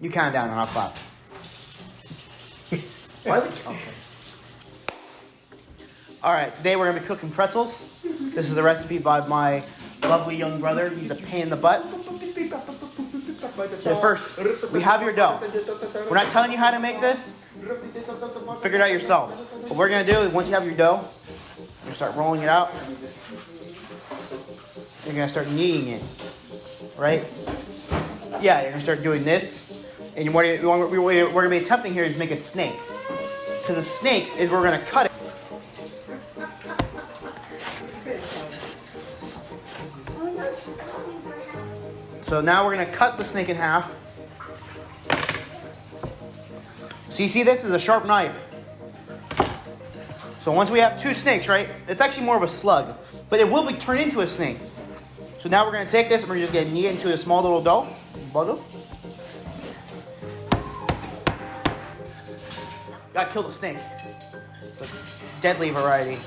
You count it down and I'll clap. Why is it okay. Alright, today we're going to be cooking pretzels. This is a recipe by my lovely young brother. He's a pain in the butt. So first, we have your dough. We're not telling you how to make this. Figure it out yourself. What we're going to do is once you have your dough, you're going to start rolling it out. You're going to start kneading it. Right? Yeah, you're going to start doing this. And what we're going to be attempting here is make a snake. Because a snake is we're going to cut it. So now we're going to cut the snake in half. So you see this is a sharp knife. So once we have two snakes, right? It's actually more of a slug. But it will be turned into a snake. So now we're going to take this and we're just going to knead it into a small little dough. Gotta kill the snake. It's a deadly variety.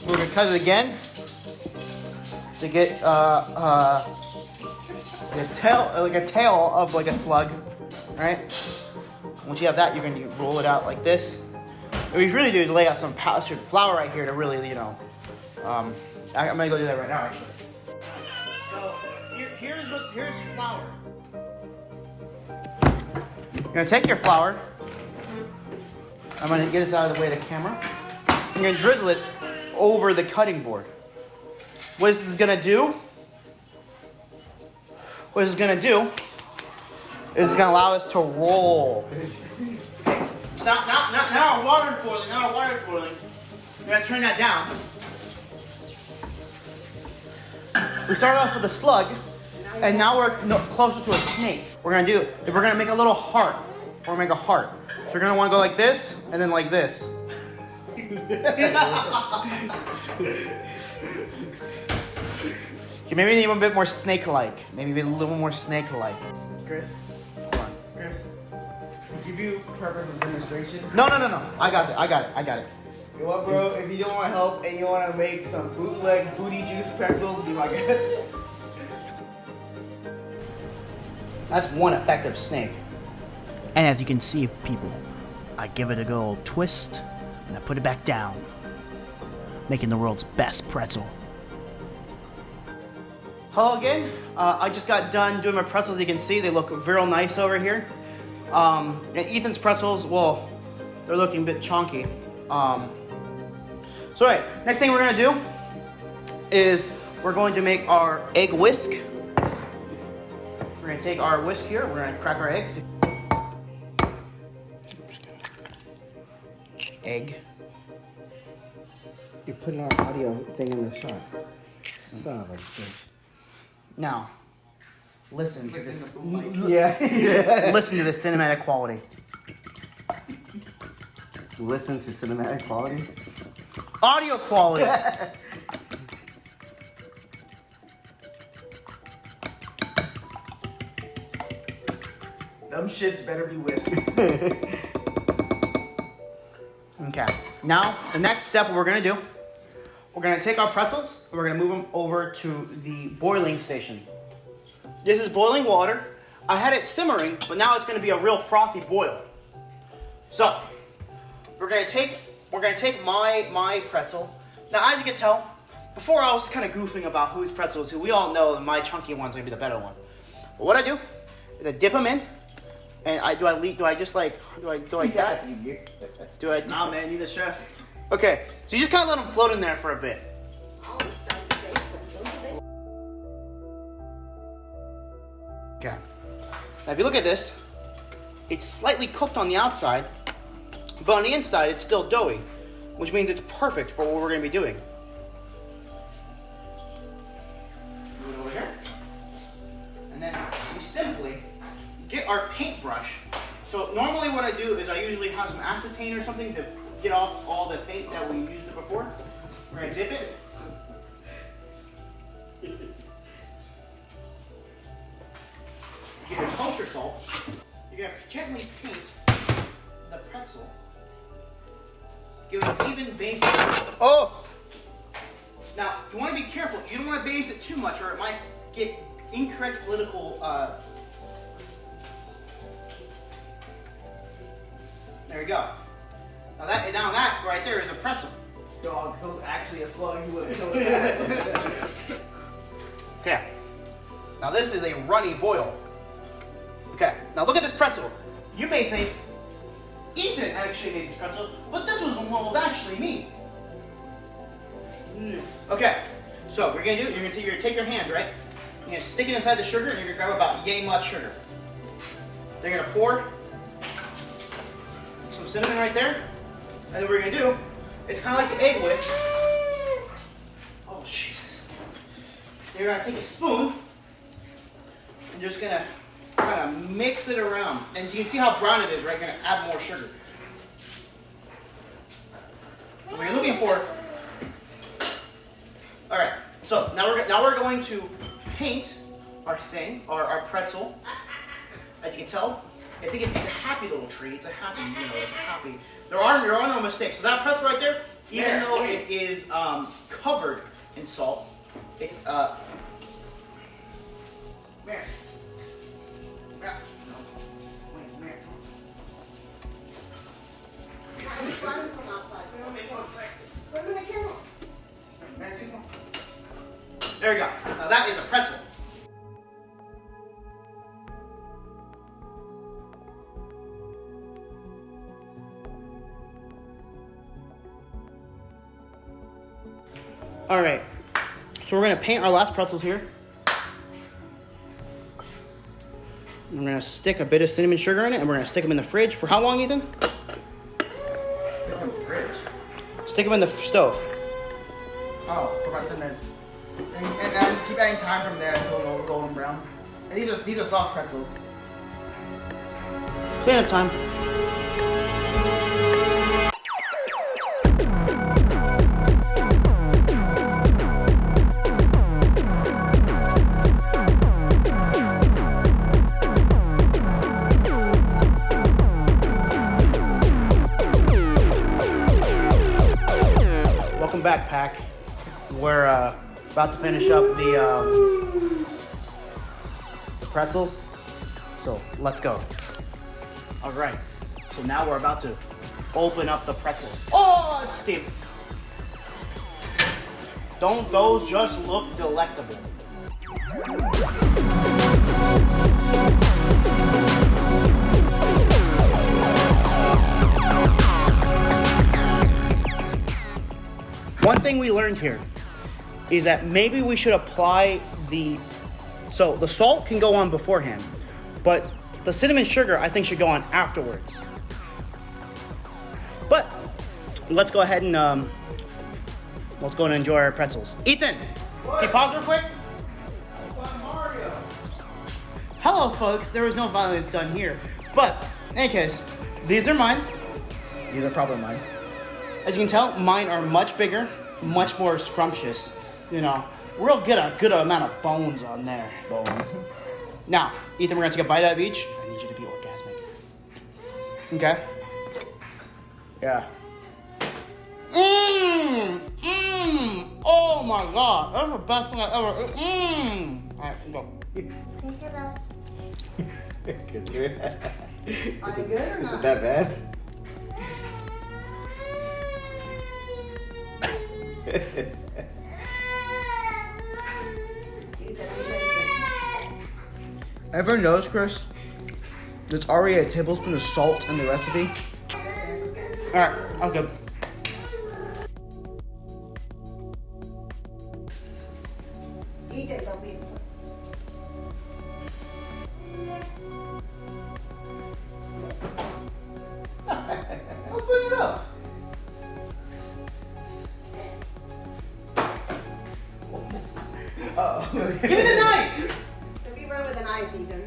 We're gonna cut it again to get a tail of like a slug, right? Once you have that, you're gonna roll it out like this. What we really do is lay out some pastured flour right here to really, I'm gonna go do that right now, actually. So here's flour. You're gonna take your flour. I'm going to get this out of the way of the camera. I'm going to drizzle it over the cutting board. What this is going to do is it's going to allow us to roll. Now our water's boiling. We're going to turn that down. We started off with a slug, and now we're closer to a snake. We're going to make a little heart. We're going to make a heart. So you're going to want to go like this, and then like this. Okay, maybe even a bit more snake-like. Maybe a little more snake-like. Chris, come on. Chris, give you purpose of demonstration. No. I got it. You know what, bro? If you don't want help and you want to make some bootleg booty juice pretzels, be my guest. That's one effective snake. And as you can see, people, I give it a good old twist, and I put it back down, making the world's best pretzel. Hello again. I just got done doing my pretzels. You can see they look real nice over here. And Ethan's pretzels, well, they're looking a bit chunky. So right, next thing we're gonna do is we're going to make our egg whisk. We're gonna take our whisk here. We're gonna crack our eggs. Egg. You're putting our audio thing in the shot. Son of a bitch. Now, listen to this. Yeah. Listen to this cinematic quality. Listen to cinematic quality. Audio quality. Them shits better be whisked. Okay. Now, the next step we're going to do, we're going to take our pretzels and we're going to move them over to the boiling station. This is boiling water. I had it simmering, but now it's going to be a real frothy boil. So, we're going to take my pretzel. Now, as you can tell, before I was kind of goofing about whose pretzel is who. We all know that my chunky one's going to be the better one. But what I do is I dip them in. And do I just like that? Do I? Nah, man, need a chef. Okay, so you just kind of let them float in there for a bit. Okay. Now if you look at this, it's slightly cooked on the outside, but on the inside it's still doughy, which means it's perfect for what we're going to be doing. Move it over here. And then we simply get our paintbrush. So normally what I do is I usually have some acetane or something to get off all the paint that we used it before. We're going to dip it. Get your kosher salt. You're going to gently paint the pretzel. Give it an even base. Oh! Now, you want to be careful. You don't want to base it too much or it might get incorrect political There you go. Now that right there is a pretzel. Dog, if it was actually a slug, you would have killed his ass. Okay. Now this is a runny boil. Okay. Now look at this pretzel. You may think Ethan actually made this pretzel, but this was what was actually me. Okay. So what you're gonna do, you're gonna take your hands, right? You're gonna stick it inside the sugar, and you're gonna grab about yay much sugar. Then you're gonna pour some cinnamon right there, and then what you're gonna do, it's kind of like the egg whisk. Oh Jesus! You're gonna take a spoon and just gonna kind of mix it around, and you can see how brown it is, right? You're gonna add more sugar. What you're looking for. All right. So now we're going to paint our thing, our pretzel. As you can tell, I think it's a happy little tree. It's a happy, it's a happy. There are no mistakes. So that pretzel right there, even though it is covered in salt, it's Mary. Mary. No. Wait, Mary. There you go. Now that is a pretzel. All right. So we're gonna paint our last pretzels here. And we're gonna stick a bit of cinnamon sugar in it, and we're gonna stick them in the fridge for how long, Ethan? Stick them in the fridge. Stick them in the stove. Oh, for about 10 minutes. And just keep adding time from there until they're golden brown. And these are soft pretzels. Cleanup time. Welcome back, Pack. We're about to finish up the pretzels, so let's go. All right, so now we're about to open up the pretzels. Oh, it's steam. Don't those just look delectable? One thing we learned here is that maybe we should apply the salt can go on beforehand, but the cinnamon sugar I think should go on afterwards. But let's go ahead and let's go and enjoy our pretzels. Ethan, can you pause real quick? Mario. Hello folks, there was no violence done here. But in any case, these are mine. These are probably mine. As you can tell, mine are much bigger, much more scrumptious. Real good amount of bones on there. Bones. Now, Ethan, we're gonna take a bite out of each. I need you to be orgasmic. Okay? Yeah. Oh my God, that's the best thing I ever. All right, go. Good to hear. Are they good or Is not? it that bad? Ever notice, Chris? There's already a tablespoon of salt in the recipe. All right, okay. Eat it, don't be. Let's put it up. Uh-oh. Give me the knife. Don't be run with a knife, Ethan.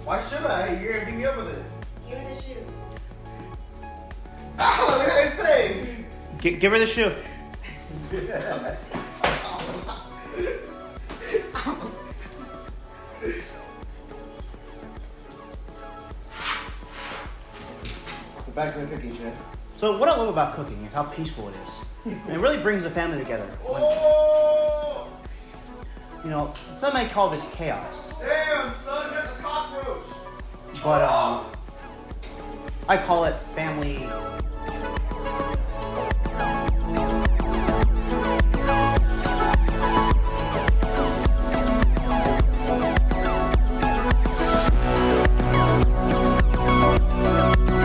Why should I? You're gonna beat me up with it. Give me the shoe. Oh, what did I say? Give her the shoe. So back to the cooking, chef. So what I love about cooking is how peaceful it is. And it really brings the family together. When, Oh! you know, some may call this chaos, Damn, son, that's a cockroach. but I call it family